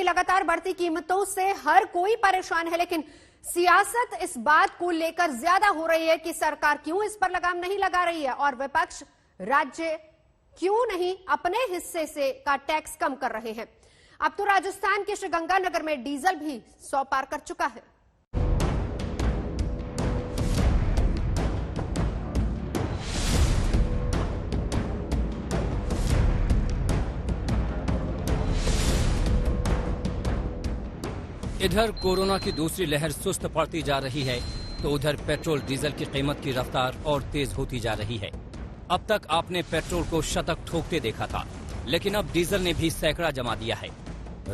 लगातार बढ़ती कीमतों से हर कोई परेशान है, लेकिन सियासत इस बात को लेकर ज्यादा हो रही है कि सरकार क्यों इस पर लगाम नहीं लगा रही है और विपक्ष राज्य क्यों नहीं अपने हिस्से से का टैक्स कम कर रहे हैं। अब तो राजस्थान के श्रीगंगानगर में डीजल भी 100 पार कर चुका है। इधर कोरोना की दूसरी लहर सुस्त पड़ती जा रही है तो उधर पेट्रोल डीजल की कीमत की रफ्तार और तेज होती जा रही है। अब तक आपने पेट्रोल को शतक ठोकते देखा था, लेकिन अब डीजल ने भी सैकड़ा जमा दिया है।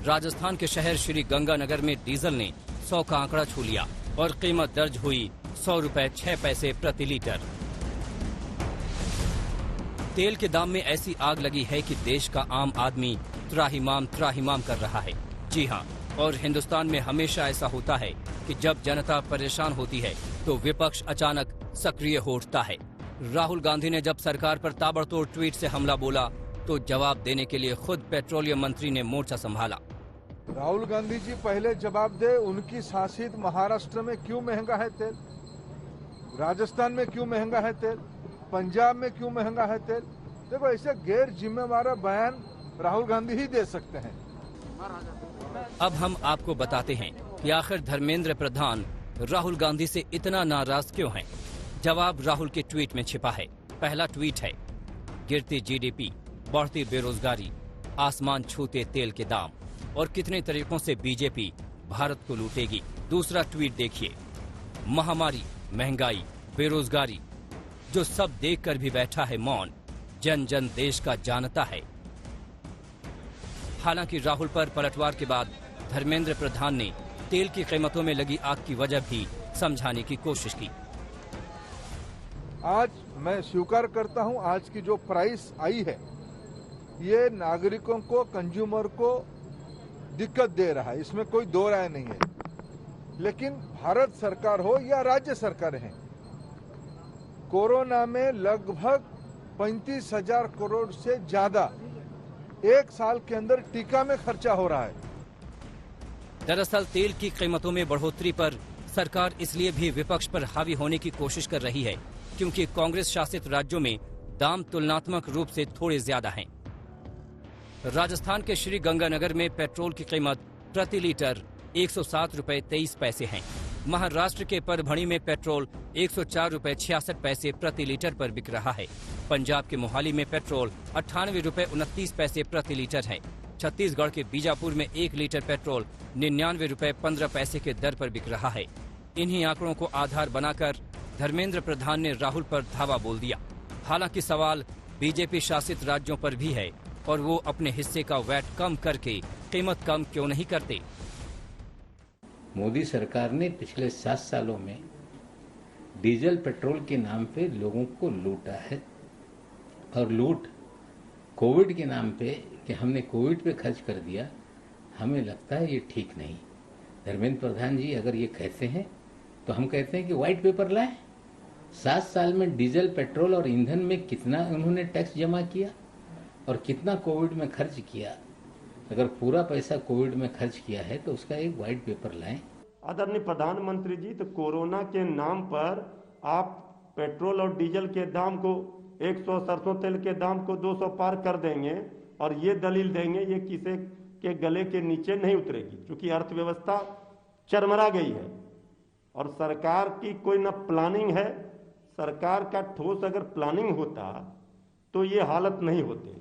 राजस्थान के शहर श्रीगंगानगर में डीजल ने 100 का आंकड़ा छू लिया और कीमत दर्ज हुई 100 रुपए 6 पैसे प्रति लीटर। तेल के दाम में ऐसी आग लगी है कि देश का आम आदमी त्राहिमाम कर रहा है। जी हाँ, और हिंदुस्तान में हमेशा ऐसा होता है कि जब जनता परेशान होती है तो विपक्ष अचानक सक्रिय हो उठता है। राहुल गांधी ने जब सरकार पर ताबड़तोड़ ट्वीट से हमला बोला तो जवाब देने के लिए खुद पेट्रोलियम मंत्री ने मोर्चा संभाला। राहुल गांधी जी पहले जवाब दे, उनकी शासित महाराष्ट्र में क्यों महंगा है तेल, राजस्थान में क्यों महंगा है तेल, पंजाब में क्यों महंगा है तेल। देखो, ऐसे गैर जिम्मेवार बयान राहुल गांधी ही दे सकते हैं। अब हम आपको बताते हैं कि आखिर धर्मेंद्र प्रधान राहुल गांधी से इतना नाराज क्यों हैं। जवाब राहुल के ट्वीट में छिपा है। पहला ट्वीट है, गिरती जीडीपी, बढ़ती बेरोजगारी, आसमान छूते तेल के दाम और कितने तरीकों से बीजेपी भारत को लूटेगी। दूसरा ट्वीट देखिए, महामारी, महंगाई, बेरोजगारी, जो सब देखकर भी बैठा है मौन, जन जन देश का जानता है। हालांकि राहुल पर पलटवार के बाद धर्मेंद्र प्रधान ने तेल की कीमतों में लगी आग की वजह भी समझाने की कोशिश की। आज मैं स्वीकार करता हूं, आज की जो प्राइस आई है ये नागरिकों को, कंज्यूमर को दिक्कत दे रहा है, इसमें कोई दो राय नहीं है। लेकिन भारत सरकार हो या राज्य सरकार है, कोरोना में लगभग 35,000 करोड़ से ज्यादा एक साल के अंदर टीका में खर्चा हो रहा है। दरअसल तेल की कीमतों में बढ़ोतरी पर सरकार इसलिए भी विपक्ष पर हावी होने की कोशिश कर रही है क्योंकि कांग्रेस शासित राज्यों में दाम तुलनात्मक रूप से थोड़े ज्यादा हैं। राजस्थान के श्रीगंगानगर में पेट्रोल की कीमत प्रति लीटर 107 रुपए 23 पैसे है। महाराष्ट्र के परभणी में पेट्रोल 104 रुपए 66 पैसे प्रति लीटर पर बिक रहा है। पंजाब के मोहाली में पेट्रोल 98 रुपए 29 पैसे प्रति लीटर है। छत्तीसगढ़ के बीजापुर में 1 लीटर पेट्रोल 99 रुपए 15 पैसे के दर पर बिक रहा है। इन्हीं आंकड़ों को आधार बनाकर धर्मेंद्र प्रधान ने राहुल पर धावा बोल दिया। हालांकि सवाल बीजेपी शासित राज्यों पर भी है और वो अपने हिस्से का वैट कम करके कीमत कम क्यों नहीं करते। मोदी सरकार ने पिछले 7 सालों में डीजल पेट्रोल के नाम पे लोगों को लूटा है और लूट कोविड के नाम पे कि हमने कोविड पे खर्च कर दिया, हमें लगता है ये ठीक नहीं। धर्मेंद्र प्रधान जी अगर ये कहते हैं तो हम कहते हैं कि व्हाइट पेपर लाएं। 7 साल में डीजल, पेट्रोल और ईंधन में कितना उन्होंने टैक्स जमा किया और कितना कोविड में खर्च किया। अगर पूरा पैसा कोविड में खर्च किया है तो उसका एक व्हाइट पेपर लाएं। आदरणीय प्रधानमंत्री जी, तो कोरोना के नाम पर आप पेट्रोल और डीजल के दाम को 100, सरसों तेल के दाम को 200 पार कर देंगे और ये दलील देंगे ये किसी के गले के नीचे नहीं उतरेगी, क्योंकि अर्थव्यवस्था चरमरा गई है और सरकार की कोई न प्लानिंग है। सरकार का ठोस अगर प्लानिंग होता तो ये हालत नहीं होती।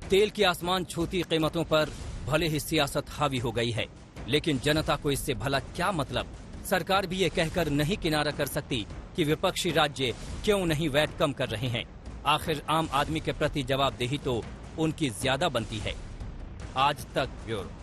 तेल की आसमान छूती कीमतों पर भले ही सियासत हावी हो गई है, लेकिन जनता को इससे भला क्या मतलब। सरकार भी ये कहकर नहीं किनारा कर सकती कि विपक्षी राज्य क्यों नहीं वैट कम कर रहे हैं। आखिर आम आदमी के प्रति जवाबदेही तो उनकी ज्यादा बनती है। आज तक ब्यूरो।